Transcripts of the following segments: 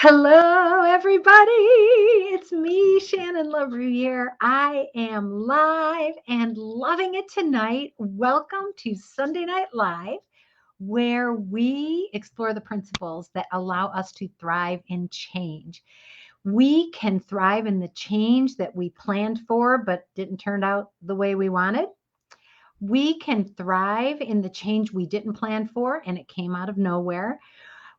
Hello, everybody. It's me, Shannon here. I am live and loving it tonight. Welcome to Sunday Night Live, where we explore the principles that allow us to thrive in change. We can thrive in the change that we planned for, but didn't turn out the way we wanted. We can thrive in the change we didn't plan for, and it came out of nowhere.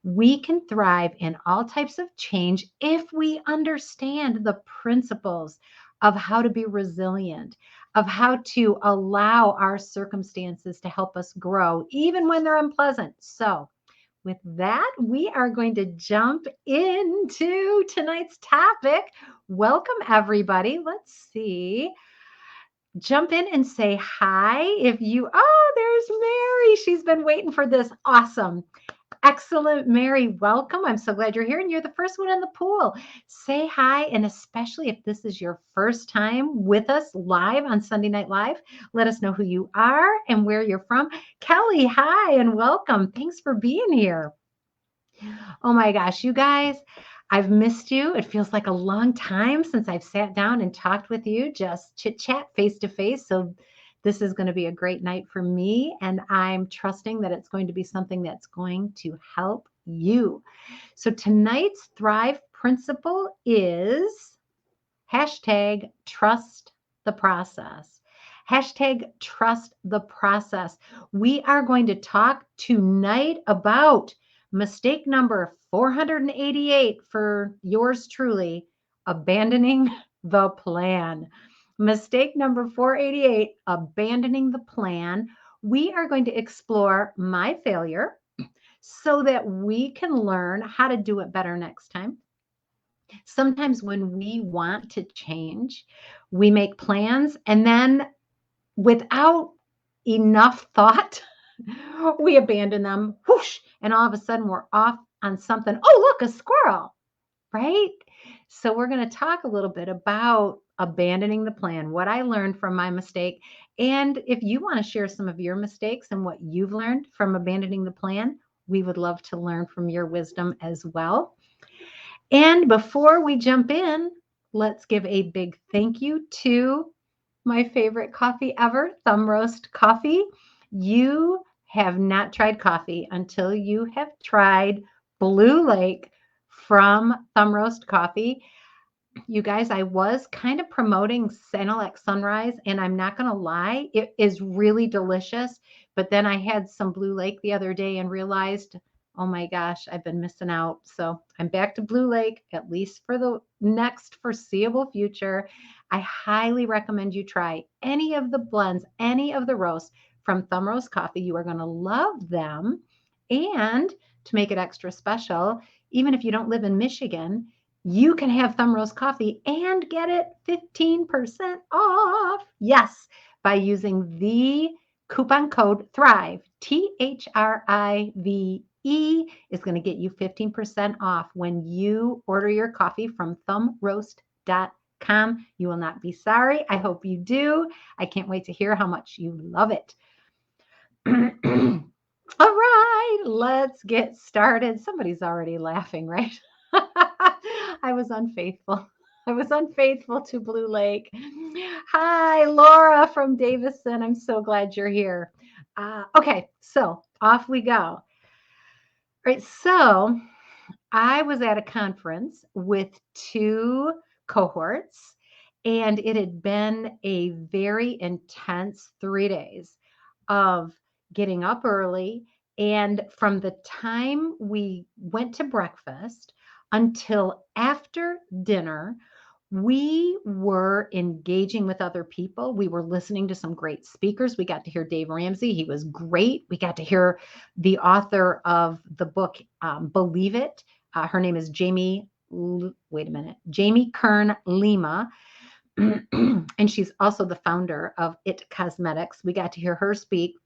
We can thrive in all types of change if we understand the principles of how to be resilient, of how to allow our circumstances to help us grow, even when they're unpleasant. So, with that, we are going to jump into tonight's topic. Welcome, everybody. Let's see. Jump in and say hi if there's Mary. She's been waiting for this. Awesome. Excellent, Mary. Welcome. I'm so glad you're here and you're the first one in the pool. Say hi, and especially if this is your first time with us live on Sunday Night Live, let us know who you are and where you're from. Kelly, hi, and welcome. Thanks for being here. Oh my gosh, you guys, I've missed you. It feels like a long time since I've sat down and talked with you, just chit chat face to face. So, this is going to be a great night for me, and I'm trusting that it's going to be something that's going to help you. So, tonight's Thrive principle is hashtag trust the process. Hashtag trust the process. We are going to talk tonight about mistake number 488 for yours truly, abandoning the plan. Mistake number 488, abandoning the plan. We are going to explore my failure so that we can learn how to do it better next time. Sometimes when we want to change, we make plans and then without enough thought, we abandon them, whoosh, and all of a sudden we're off on something. Oh, look, a squirrel, right? So, we're going to talk a little bit about abandoning the plan, what I learned from my mistake. And if you want to share some of your mistakes and what you've learned from abandoning the plan, we would love to learn from your wisdom as well. And before we jump in, let's give a big thank you to my favorite coffee ever, Thumb Roast Coffee. You have not tried coffee until you have tried Blue Lake from Thumb Roast Coffee. You guys, I was kind of promoting Sanilac Sunrise, and I'm not going to lie, it is really delicious. But then I had some Blue Lake the other day and realized, oh my gosh, I've been missing out. So I'm back to Blue Lake, at least for the next foreseeable future. I highly recommend you try any of the blends, any of the roasts from Thumb Roast Coffee. You are going to love them. And to make it extra special, even if you don't live in Michigan, you can have Thumb Roast Coffee and get it 15% off. Yes, by using the coupon code THRIVE, THRIVE is going to get you 15% off when you order your coffee from thumbroast.com. You will not be sorry. I hope you do. I can't wait to hear how much you love it. All right, let's get started. Somebody's already laughing, right? I was unfaithful. I was unfaithful to Blue Lake. Hi, Laura from Davison. I'm so glad you're here. Okay, so off we go. All right, so I was at a conference with two cohorts, and it had been a very intense 3 days of getting up early. And from the time we went to breakfast until after dinner, we were engaging with other people. We were listening to some great speakers. We got to hear Dave Ramsey. He was great. We got to hear the author of the book, Believe It. Her name is Jamie Kern Lima. And she's also the founder of It Cosmetics. We got to hear her speak.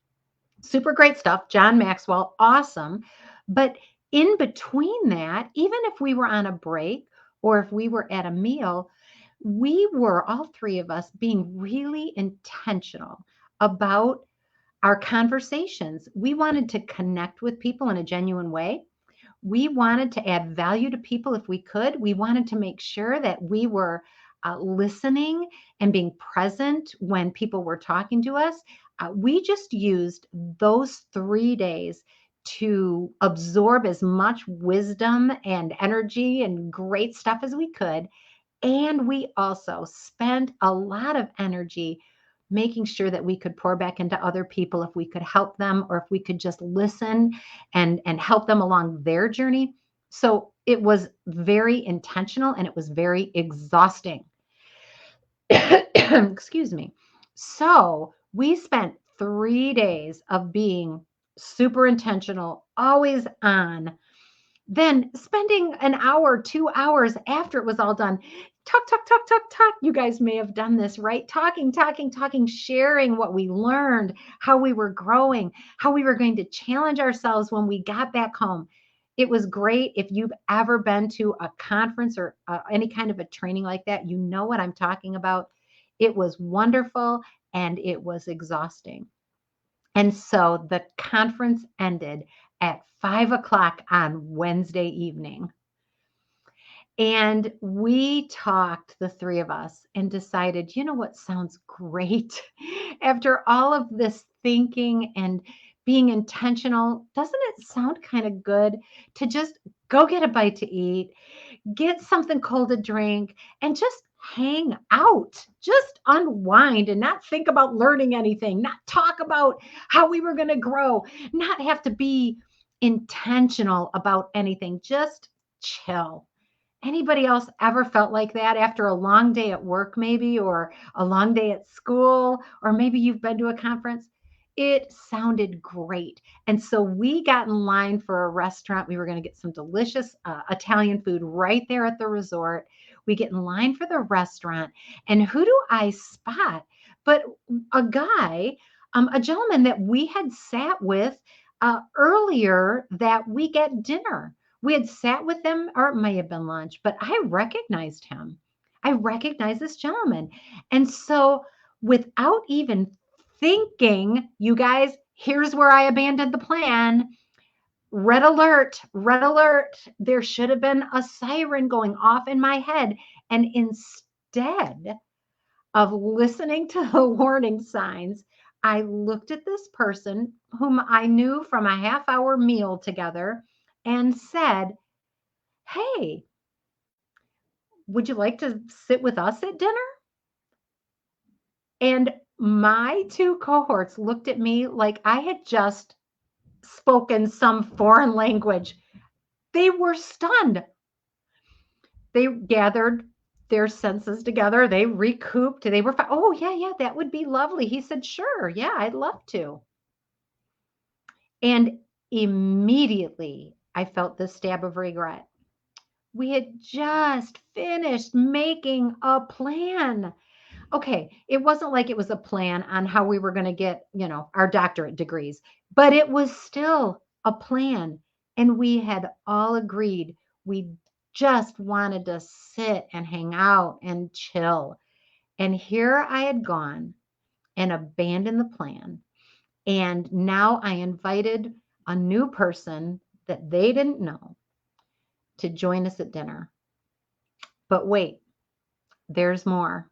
Super great stuff. John Maxwell, awesome. But in between that, even if we were on a break or if we were at a meal, we were, all three of us, being really intentional about our conversations. We wanted to connect with people in a genuine way. We wanted to add value to people if we could. We wanted to make sure that we were listening and being present when people were talking to us. We just used those 3 days to absorb as much wisdom and energy and great stuff as we could. And we also spent a lot of energy making sure that we could pour back into other people if we could help them, or if we could just listen and help them along their journey. So it was very intentional and it was very exhausting. Excuse me. So we spent 3 days of being super intentional, always on, then spending an hour, 2 hours after it was all done, talk, talk, talk, talk, talk. You guys may have done this, right? Talking, talking, talking, sharing what we learned, how we were growing, how we were going to challenge ourselves when we got back home. It was great. If you've ever been to a conference or any kind of a training like that, you know what I'm talking about. It was wonderful and it was exhausting. And so the conference ended at 5 o'clock on Wednesday evening. And we talked, the three of us, and decided, you know what sounds great? After all of this thinking and being intentional, doesn't it sound kind of good to just go get a bite to eat, get something cold to drink, and just hang out, just unwind and not think about learning anything, not talk about how we were going to grow, not have to be intentional about anything, just chill. Anybody else ever felt like that after a long day at work, maybe, or a long day at school, or maybe you've been to a conference? It sounded great. And so we got in line for a restaurant. We were going to get some delicious Italian food right there at the resort. We get in line for the restaurant. And who do I spot? But a guy, a gentleman that we had sat with earlier that week at dinner. We had sat with them, or it may have been lunch, but I recognized him. I recognized this gentleman. And so, without even thinking, you guys, here's where I abandoned the plan. Red alert, red alert. There should have been a siren going off in my head. And instead of listening to the warning signs, I looked at this person whom I knew from a half-hour meal together and said, "Hey, would you like to sit with us at dinner?" And my two cohorts looked at me like I had just spoken some foreign language. They were stunned. They gathered their senses together. They recouped. They were, oh, yeah, yeah, that would be lovely. He said, sure, yeah, I'd love to. And immediately I felt this stab of regret. We had just finished making a plan. Okay, it wasn't like it was a plan on how we were going to get, our doctorate degrees, but it was still a plan. And we had all agreed we just wanted to sit and hang out and chill. And here I had gone and abandoned the plan. And now I invited a new person that they didn't know to join us at dinner. But wait, there's more.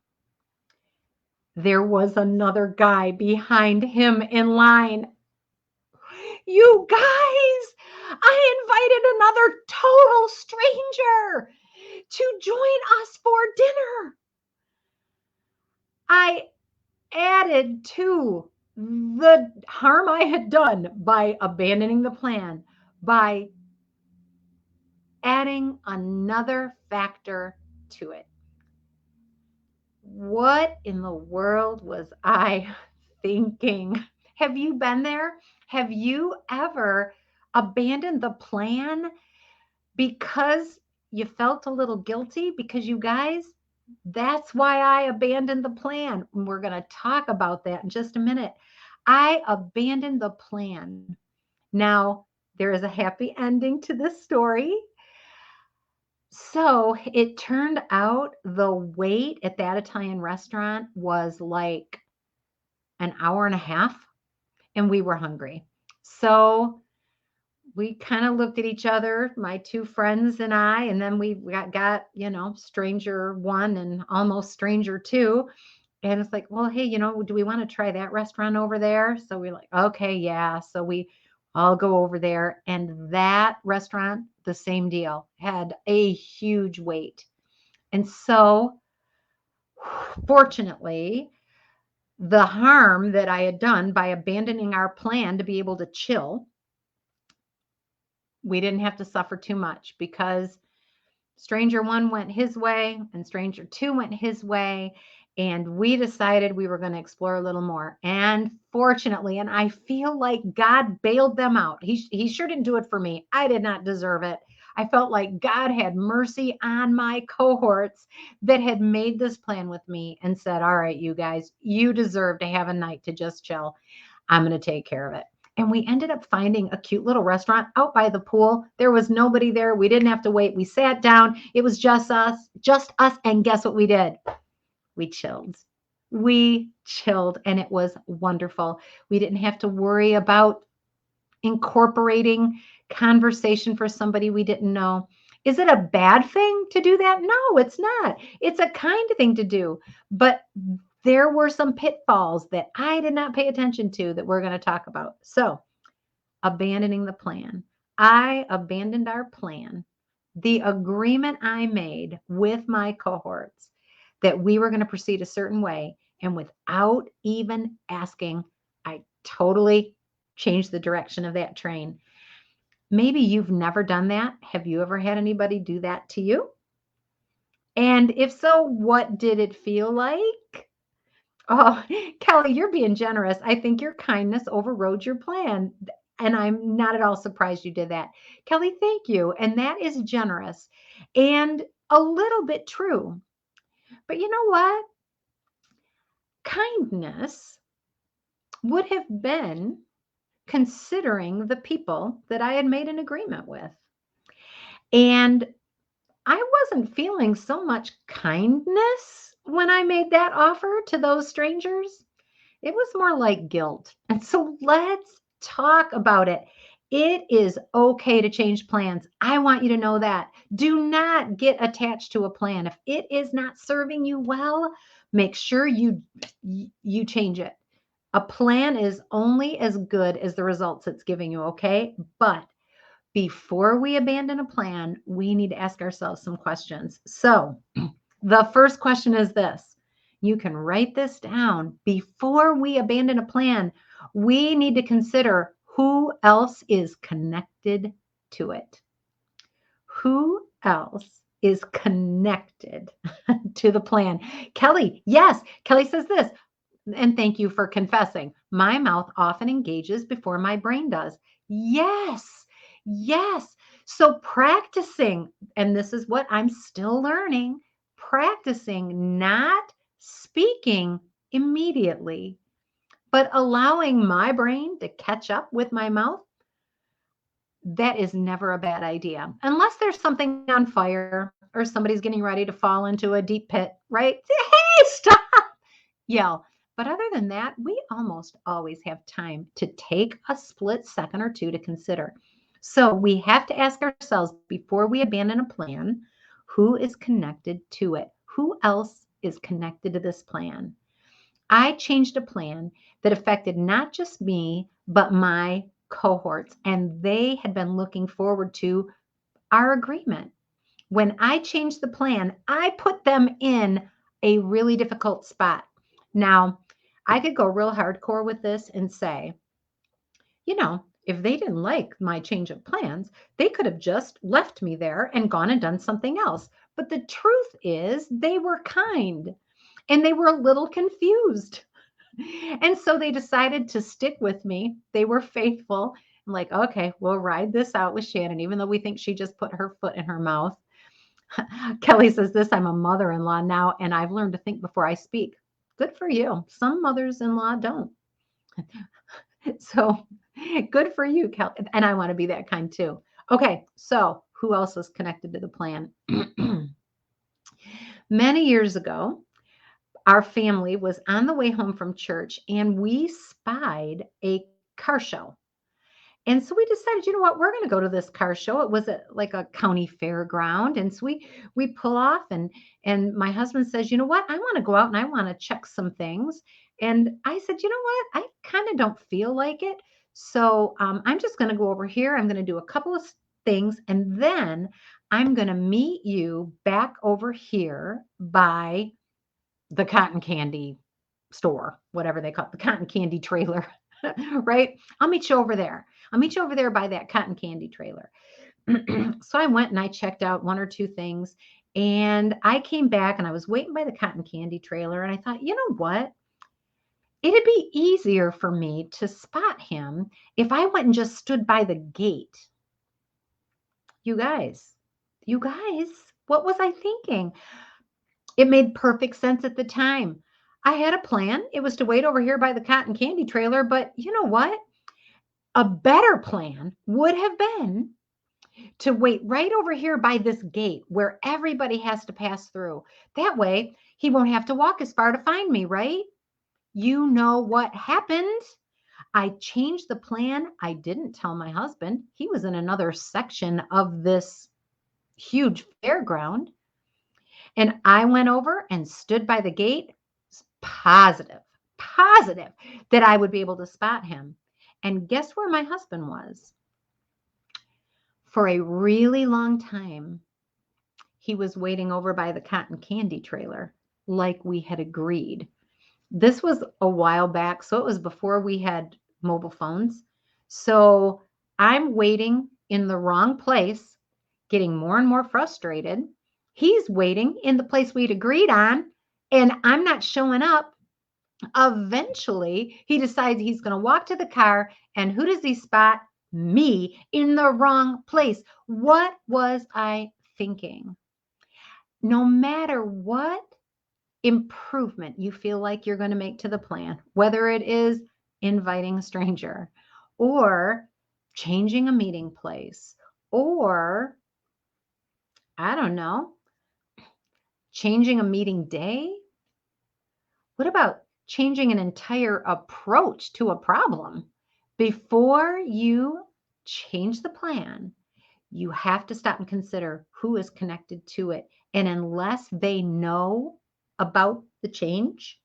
There was another guy behind him in line. You guys, I invited another total stranger to join us for dinner. I added to the harm I had done by abandoning the plan, by adding another factor to it. What in the world was I thinking? Have you been there? Have you ever abandoned the plan because you felt a little guilty? Because you guys, that's why I abandoned the plan. We're going to talk about that in just a minute. I abandoned the plan. Now, there is a happy ending to this story. So it turned out the wait at that Italian restaurant was like an hour and a half, and we were hungry. So we kind of looked at each other, my two friends and I, and then we got, stranger one and almost stranger two. And it's like, well, hey, do we want to try that restaurant over there? So we're like, okay, yeah. So we all go over there. And that restaurant, the same deal, had a huge wait. And so, fortunately, the harm that I had done by abandoning our plan to be able to chill, we didn't have to suffer too much because stranger one went his way and stranger two went his way. And we decided we were going to explore a little more. And fortunately, and I feel like God bailed them out. He sure didn't do it for me. I did not deserve it. I felt like God had mercy on my cohorts that had made this plan with me and said, all right, you guys, you deserve to have a night to just chill. I'm going to take care of it. And we ended up finding a cute little restaurant out by the pool. There was nobody there. We didn't have to wait. We sat down. It was just us, just us. And guess what we did? We chilled. We chilled and it was wonderful. We didn't have to worry about incorporating conversation for somebody we didn't know. Is it a bad thing to do that? No, it's not. It's a kind thing to do. But there were some pitfalls that I did not pay attention to that we're going to talk about. So, abandoning the plan. I abandoned our plan, the agreement I made with my cohorts that we were going to proceed a certain way. And without even asking, I totally changed the direction of that train. Maybe you've never done that. Have you ever had anybody do that to you? And if so, what did it feel like? Oh, Kelly, you're being generous. I think your kindness overrode your plan. And I'm not at all surprised you did that. Kelly, thank you. And that is generous and a little bit true. But you know what? Kindness would have been considering the people that I had made an agreement with. And I wasn't feeling so much kindness when I made that offer to those strangers. It was more like guilt. And so let's talk about it. It is okay to change plans. I want you to know that. Do not get attached to a plan. If it is not serving you well, make sure you change it. A plan is only as good as the results it's giving you, okay? But before we abandon a plan, we need to ask ourselves some questions. So, the first question is this. You can write this down. Before we abandon a plan, we need to consider who else is connected to it. Who else is connected to the plan? Kelly, yes. Kelly says this, and thank you for confessing. My mouth often engages before my brain does. Yes, yes. So practicing, and this is what I'm still learning, practicing not speaking immediately, but allowing my brain to catch up with my mouth. That is never a bad idea. Unless there's something on fire or somebody's getting ready to fall into a deep pit, right? Hey, stop! Yell. But other than that, we almost always have time to take a split second or two to consider. So we have to ask ourselves before we abandon a plan, who is connected to it? Who else is connected to this plan? I changed a plan that affected not just me, but my cohorts, and they had been looking forward to our agreement. When I changed the plan, I put them in a really difficult spot. Now, I could go real hardcore with this and say, if they didn't like my change of plans, they could have just left me there and gone and done something else. But the truth is, they were kind and they were a little confused. And so they decided to stick with me. They were faithful. I'm like, okay, we'll ride this out with Shannon, even though we think she just put her foot in her mouth. Kelly says this, I'm a mother-in-law now, and I've learned to think before I speak. Good for you. Some mothers-in-law don't. So good for you, Kelly. And I want to be that kind too. Okay, so who else is connected to the plan? Many years ago, our family was on the way home from church and we spied a car show. And so we decided, you know what, we're going to go to this car show. It was like a county fairground. And so we pull off and my husband says, you know what, I want to go out and I want to check some things. And I said, you know what, I kind of don't feel like it. So I'm just going to go over here. I'm going to do a couple of things. And then I'm going to meet you back over here by the cotton candy store, whatever they call it, the cotton candy trailer, right? I'll meet you over there. I'll meet you over there by that cotton candy trailer. So I went and I checked out one or two things and I came back and I was waiting by the cotton candy trailer and I thought, you know what? It'd be easier for me to spot him if I went and just stood by the gate. You guys, what was I thinking? It made perfect sense at the time. I had a plan. It was to wait over here by the cotton candy trailer, but you know what? A better plan would have been to wait right over here by this gate where everybody has to pass through. That way, he won't have to walk as far to find me, right? You know what happened? I changed the plan. I didn't tell my husband. He was in another section of this huge fairground. And I went over and stood by the gate, positive that I would be able to spot him. And guess where my husband was? For a really long time, he was waiting over by the cotton candy trailer like we had agreed. This was a while back, so it was before we had mobile phones. So I'm waiting in the wrong place, getting more and more frustrated. He's waiting in the place we'd agreed on, and I'm not showing up. Eventually, he decides he's going to walk to the car, and who does he spot? Me in the wrong place. What was I thinking? No matter what improvement you feel like you're going to make to the plan, whether it is inviting a stranger or changing a meeting place or, I don't know, changing a meeting day. What about changing an entire approach to a problem? Before you change the plan, you have to stop and consider who is connected to it. And unless they know about the change,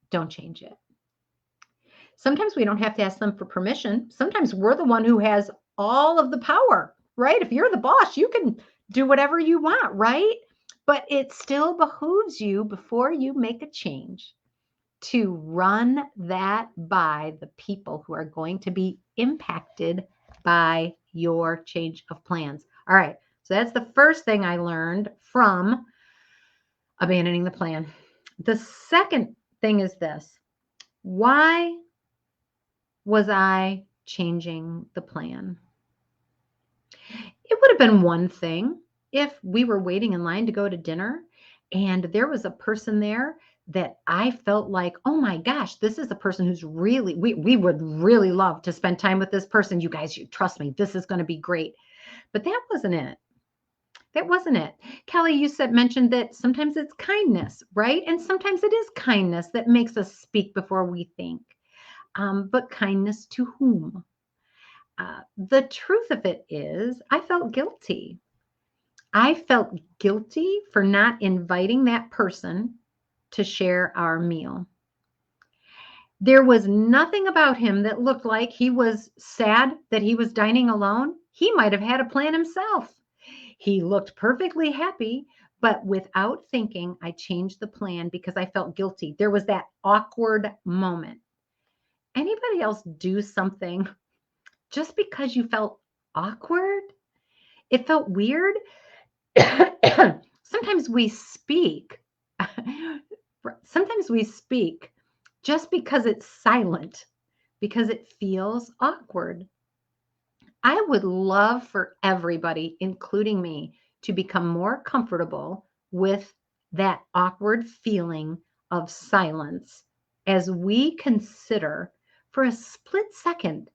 don't change it. Sometimes we don't have to ask them for permission. Sometimes we're the one who has all of the power, right? If you're the boss, you can do whatever you want, right? But it still behooves you before you make a change to run that by the people who are going to be impacted by your change of plans. All right. So that's the first thing I learned from abandoning the plan. The second thing is this. Why was I changing the plan? It would have been one thing if we were waiting in line to go to dinner and there was a person there that I felt like, oh my gosh, this is a person who's really, we would really love to spend time with this person. You guys, you trust me, this is going to be great. But that wasn't it. That wasn't it. Kelly, you mentioned that sometimes it's kindness, right? And sometimes it is kindness that makes us speak before we think. But kindness to whom? The truth of it is, I felt guilty. I felt guilty for not inviting that person to share our meal. There was nothing about him that looked like he was sad that he was dining alone. He might have had a plan himself. He looked perfectly happy, but without thinking, I changed the plan because I felt guilty. There was that awkward moment. Anybody else do something just because you felt awkward? It felt weird. Sometimes we speak. Sometimes we speak just because it's silent, because it feels awkward. I would love for everybody, including me, to become more comfortable with that awkward feeling of silence as we consider for a split second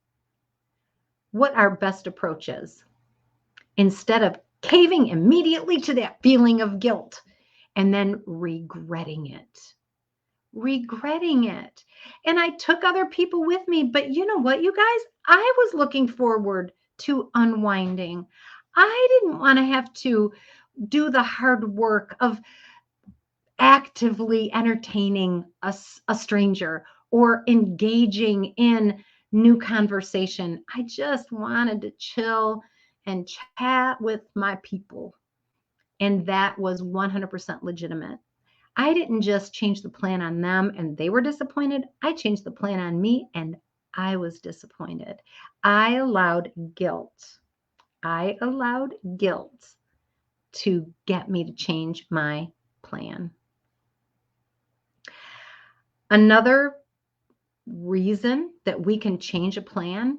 what our best approach is, instead of caving immediately to that feeling of guilt and then regretting it. regretting it. And I took other people with me. But you know what, you guys? I was looking forward to unwinding. I didn't want to have to do the hard work of actively entertaining a stranger or engaging in new conversation. I just wanted to chill and chat with my people. And that was 100% legitimate. I didn't just change the plan on them and they were disappointed. I changed the plan on me and I was disappointed. I allowed guilt. I allowed guilt to get me to change my plan. Another reason that we can change a plan,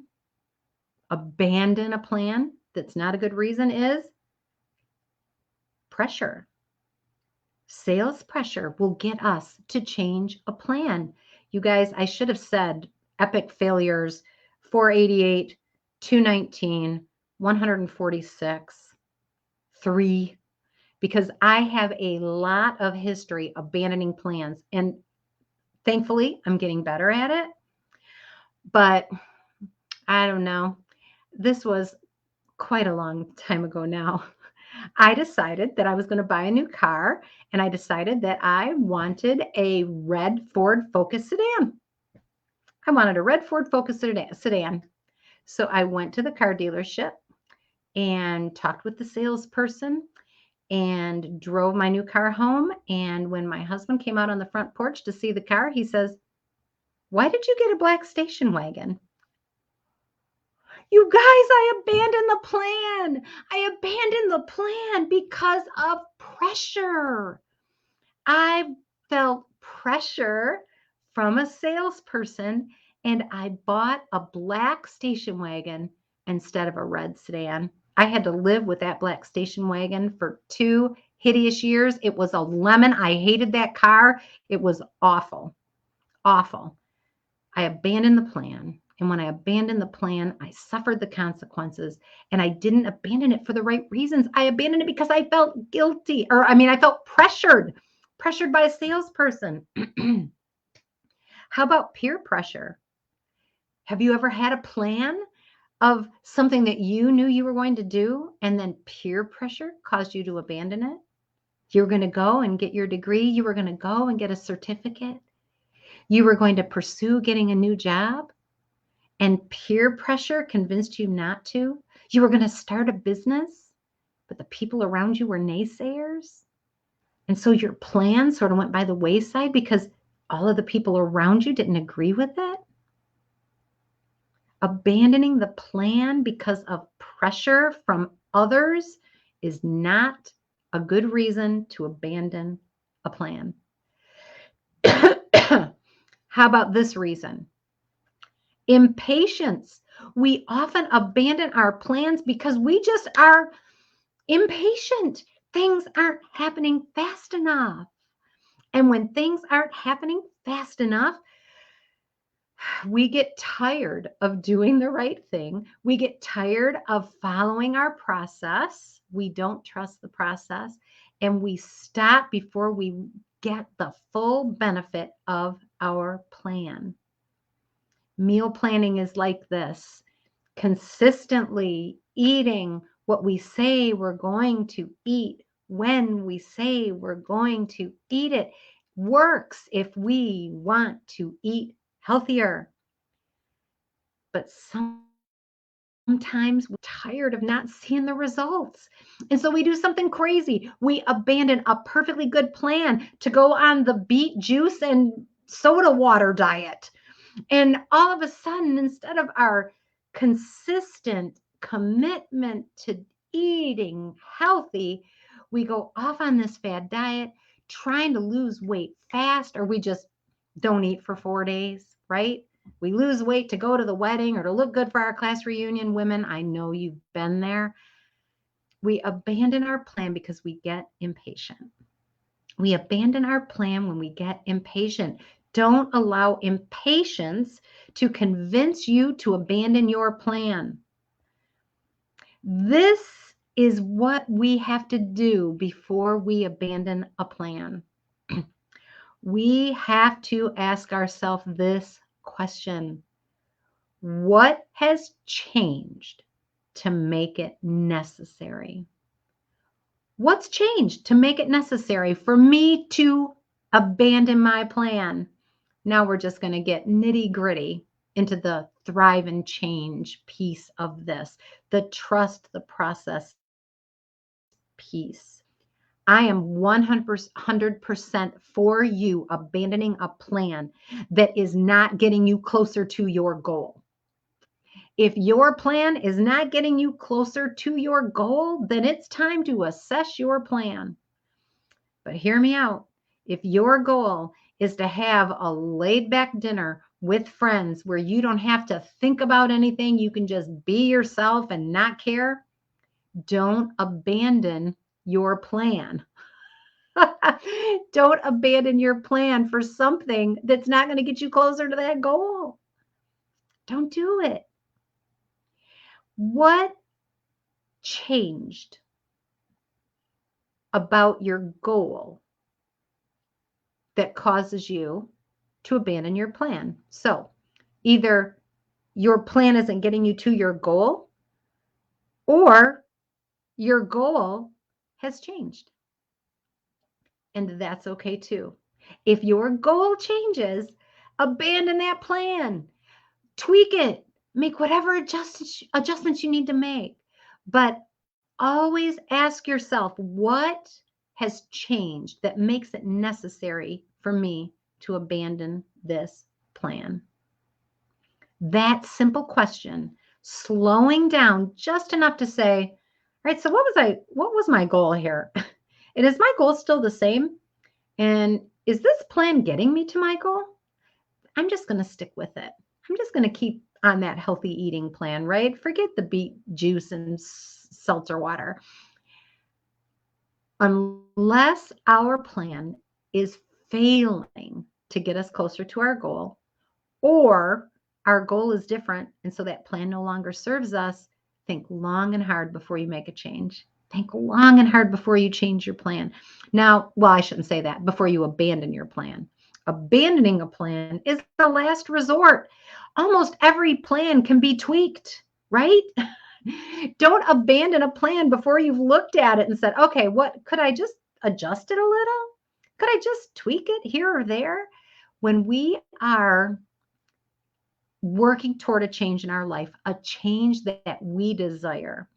abandon a plan that's not a good reason, is pressure. Sales pressure will get us to change a plan. You guys, I should have said epic failures: 488, 219, 146, 3, because I have a lot of history abandoning plans. And thankfully, I'm getting better at it. But I don't know. This was quite a long time ago now. I decided that I was going to buy a new car, and I decided that I wanted a red Ford Focus sedan. I wanted a red Ford Focus sedan. So I went to the car dealership and talked with the salesperson and drove my new car home. And when my husband came out on the front porch to see the car, he says, "Why did you get a black station wagon?" You guys, I abandoned the plan. I abandoned the plan because of pressure. I felt pressure from a salesperson and I bought a black station wagon instead of a red sedan. I had to live with that black station wagon for 2 hideous years. It was a lemon. I hated that car. It was awful, awful. I abandoned the plan. And when I abandoned the plan, I suffered the consequences. And I didn't abandon it for the right reasons. I abandoned it because I felt guilty, or I felt pressured by a salesperson. How about peer pressure? Have you ever had a plan of something that you knew you were going to do, and then peer pressure caused you to abandon it? You were going to go and get your degree. You were going to go and get a certificate. You were going to pursue getting a new job, and peer pressure convinced you not to. You were going to start a business, but the people around you were naysayers. And so your plan sort of went by the wayside because all of the people around you didn't agree with it. Abandoning the plan because of pressure from others is not a good reason to abandon a plan. How about this reason? Impatience. We often abandon our plans because we just are impatient. Things aren't happening fast enough. And when things aren't happening fast enough, we get tired of doing the right thing. We get tired of following our process. We don't trust the process. And we stop before we get the full benefit of our plan. Meal planning is like this: consistently eating what we say we're going to eat when we say we're going to eat it works if we want to eat healthier. But sometimes we're tired of not seeing the results. And so we do something crazy. We abandon a perfectly good plan to go on the beet juice and soda water diet. And all of a sudden, instead of our consistent commitment to eating healthy, we go off on this fad diet, trying to lose weight fast, or we just don't eat for 4 days, right? We lose weight to go to the wedding or to look good for our class reunion. Women, I know you've been there. We abandon our plan because we get impatient. We abandon our plan when we get impatient. Don't allow impatience to convince you to abandon your plan. This is what we have to do before we abandon a plan. We have to ask ourselves this question. What has changed to make it necessary? What's changed to make it necessary for me to abandon my plan? Now we're just going to get nitty gritty into the thrive and change piece of this, the trust the process piece. I am 100% for you abandoning a plan that is not getting you closer to your goal. If your plan is not getting you closer to your goal, then it's time to assess your plan. But hear me out. If your goal is to have a laid back dinner with friends where you don't have to think about anything, you can just be yourself and not care, don't abandon your plan. Don't abandon your plan for something that's not going to get you closer to that goal. Don't do it. What changed about your goal that causes you to abandon your plan? So either your plan isn't getting you to your goal, or your goal has changed. And that's okay too. If your goal changes, abandon that plan, tweak it, make whatever adjustments you need to make. But always ask yourself, what has changed that makes it necessary for me to abandon this plan? That simple question, slowing down just enough to say, all right, so what was my goal here? And is my goal still the same? And is this plan getting me to my goal? I'm just going to stick with it. I'm just going to keep on that healthy eating plan, right? Forget the beet juice and seltzer water. Unless our plan is failing to get us closer to our goal, or our goal is different, and so that plan no longer serves us, think long and hard before you make a change. Think long and hard before you change your plan. Now, well, I shouldn't say that, before you abandon your plan. Abandoning a plan is the last resort. Almost every plan can be tweaked, right? Don't abandon a plan before you've looked at it and said, okay, what could I just adjust it a little? Could I just tweak it here or there? When we are working toward a change in our life, a change that we desire,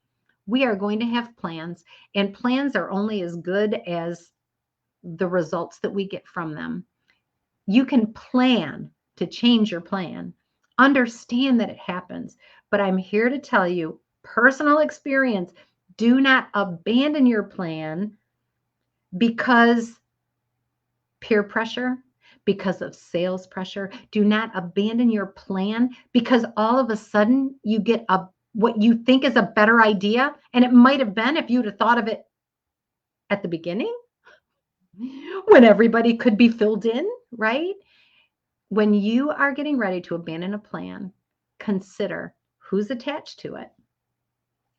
we are going to have plans, and plans are only as good as the results that we get from them. You can plan to change your plan, understand that it happens, but I'm here to tell you, personal experience, do not abandon your plan because peer pressure, because of sales pressure. Do not abandon your plan because all of a sudden you get what you think is a better idea, and it might have been if you'd have thought of it at the beginning when everybody could be filled in, right? When you are getting ready to abandon a plan, consider who's attached to it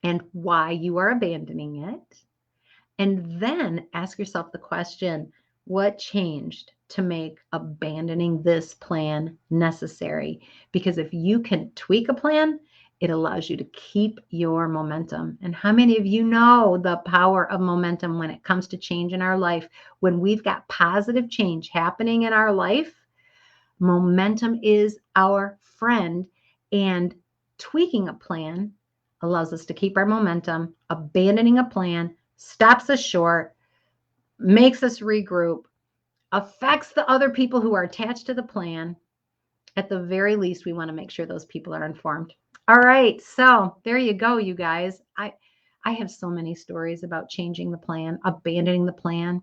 and why you are abandoning it. And then ask yourself the question, what changed to make abandoning this plan necessary? Because if you can tweak a plan, it allows you to keep your momentum. And how many of you know the power of momentum when it comes to change in our life? When we've got positive change happening in our life, momentum is our friend, and tweaking a plan allows us to keep our momentum. Abandoning a plan stops us short, makes us regroup, affects the other people who are attached to the plan. At the very least, we want to make sure those people are informed. All right, so there you go, you guys. I have so many stories about changing the plan, abandoning the plan.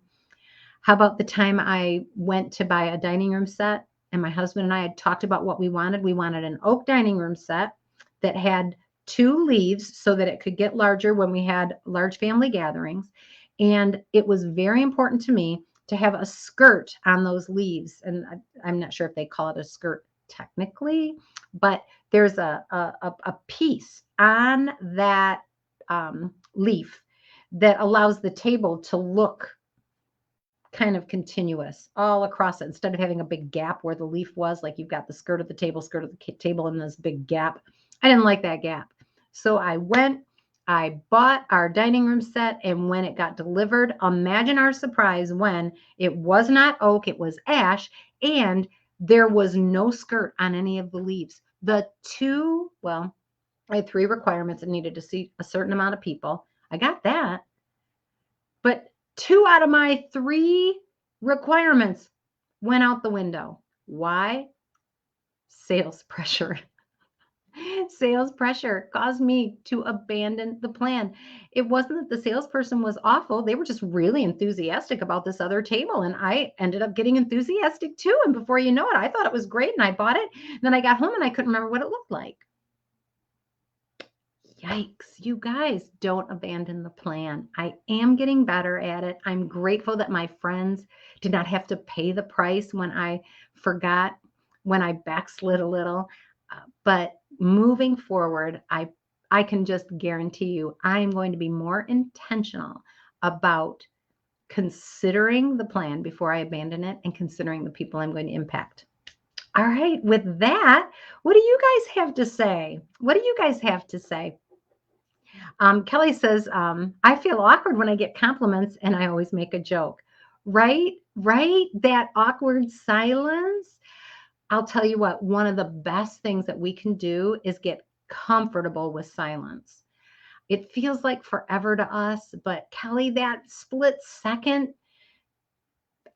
How about the time I went to buy a dining room set, and my husband and I had talked about what we wanted. We wanted an oak dining room set that had 2 leaves so that it could get larger when we had large family gatherings. And it was very important to me to have a skirt on those leaves. And I'm not sure if they call it a skirt technically, but there's a piece on that leaf that allows the table to look kind of continuous all across it instead of having a big gap where the leaf was, like you've got the skirt of the table, and this big gap. I didn't like that gap. So I bought our dining room set, and when it got delivered, imagine our surprise when it was not oak, it was ash, and there was no skirt on any of the leaves. Well, I had 3 requirements. It needed to seat a certain amount of people. I got that. But 2 out of my 3 requirements went out the window. Why? Sales pressure. Sales pressure caused me to abandon the plan. It wasn't that the salesperson was awful. They were just really enthusiastic about this other table. And I ended up getting enthusiastic too. And before you know it, I thought it was great and I bought it. Then I got home and I couldn't remember what it looked like. Yikes, you guys, don't abandon the plan. I am getting better at it. I'm grateful that my friends did not have to pay the price when I forgot, when I backslid a little. But moving forward, I can just guarantee you I'm going to be more intentional about considering the plan before I abandon it and considering the people I'm going to impact. All right, with that, what do you guys have to say? What do you guys have to say? Kelly says, I feel awkward when I get compliments and I always make a joke. Right? Right? That awkward silence. I'll tell you what, one of the best things that we can do is get comfortable with silence. It feels like forever to us, but Kelly, that split second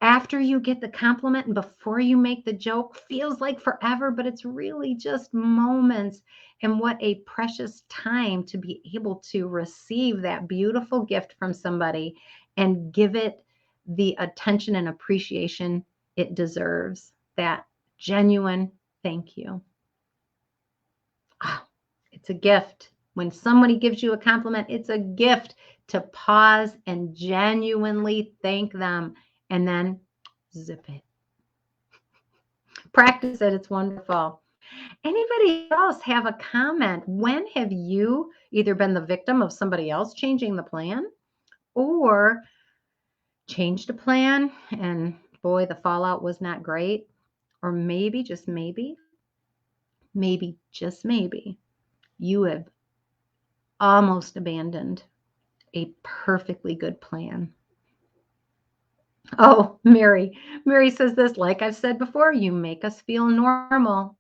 after you get the compliment and before you make the joke feels like forever, but it's really just moments. And what a precious time to be able to receive that beautiful gift from somebody and give it the attention and appreciation it deserves. That genuine thank you. Ah, it's a gift. When somebody gives you a compliment, it's a gift to pause and genuinely thank them and then zip it. Practice it. It's wonderful. Anybody else have a comment? When have you either been the victim of somebody else changing the plan or changed a plan and boy, the fallout was not great? Or maybe, just maybe, just maybe, you have almost abandoned a perfectly good plan. Oh, Mary. Mary says this, like I've said before, you make us feel normal.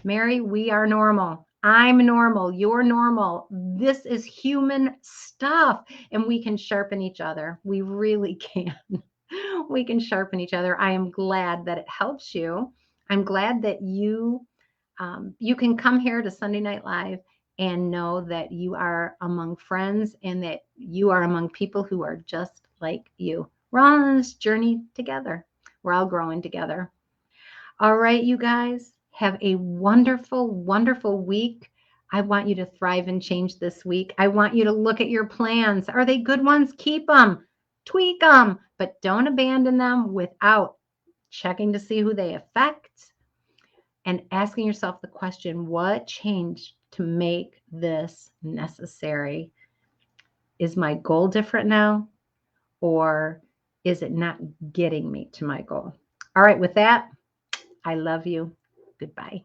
Mary, we are normal. I'm normal. You're normal. This is human stuff. And we can sharpen each other. We really can. We can sharpen each other. I am glad that it helps you. I'm glad that you can come here to Sunday Night Live and know that you are among friends and that you are among people who are just like you. We're all on this journey together. We're all growing together. All right, you guys, have a wonderful, wonderful week. I want you to thrive and change this week. I want you to look at your plans. Are they good ones? Keep them, tweak them, but don't abandon them without checking to see who they affect and asking yourself the question, what changed to make this necessary? Is my goal different now? Or is it not getting me to my goal? All right, with that, I love you. Goodbye.